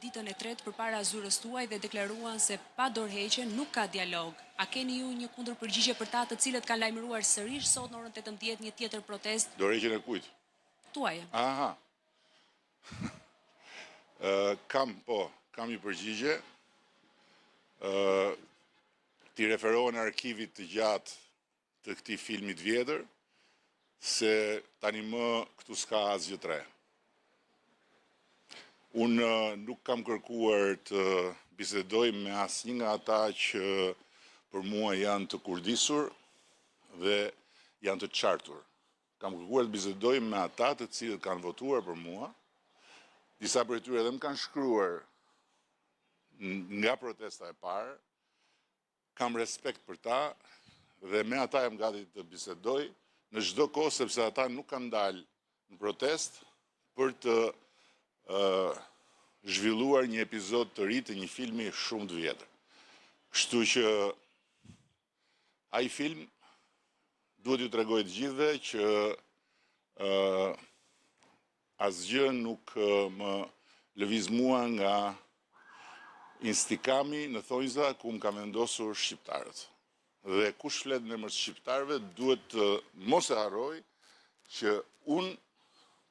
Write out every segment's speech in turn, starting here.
ditën e tretë përpara zyrës tuaj dhe deklaruan se pa dorëheqje nuk ka dialog. A keni ju një kundërpërgjigje për ta të cilët kanë lajmëruar sërish sot në orën 18 një tjetër protestë? Dorëheqjen e kujt? Tuaja. Aha. Kam një përgjigje. Ti referohen arkivit të gjatë të këtij filmit vjetër, se tani më këtu s'ka asgjë tre. Unë nuk kam kërkuar të bisedoj me asnjë nga ata që për mua janë të kurdisur dhe janë të qartur. Kam kërkuar të bisedoj me ata të cilët kanë votuar për mua. Disa për tyre edhe më kanë shkruar nga protesta e parë. Kam respekt për ta dhe me ata jam gati të bisedoj në çdo kohë, sepse ata nuk kanë dalë në protestë për të zhvilluar një epizod të ri të një filmi shumë të vjetër. Kështu që ai film duhet ju tregoj të gjithëve që asgjë nuk më lëviz mua nga instikami në thonjza ku më ka vendosur shqiptarët. Dhe kush flet në emër të shqiptarëve duhet të mos e harroj që unë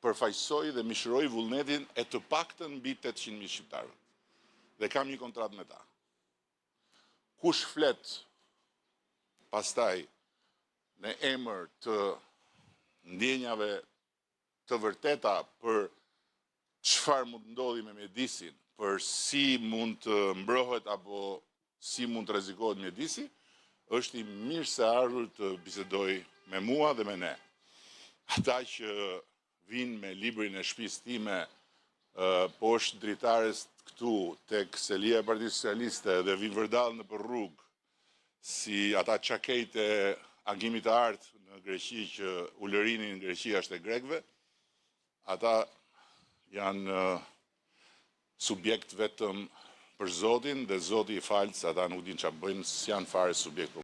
përfaqësoj dhe mishëroj vullnetin e të paktën mbi 800.000 shqiptarëve. Dhe kam një kontratë me ta. Kush flet pastaj në emër të ndjenjave të vërteta për çfarë mund të ndodhi me mjedisin, për si mund të mbrohet apo si mund të rrezikohet mjedisi, është i mirë se ardhur të bisedoj me mua dhe me ne. Ata që vinë me librin e shtëpisë time poshtë dritares këtu tek selia e Partisë Socialiste dhe vinë vërdall në për rrugë, si ata çakejt e agimit të artë në Greqi që ulërinin në Greqi është e grekëve, ata janë subjekt vetëm për Zotin dhe Zoti i falë se ata nuk din çfarë bëjnë, s'janë fare subjekt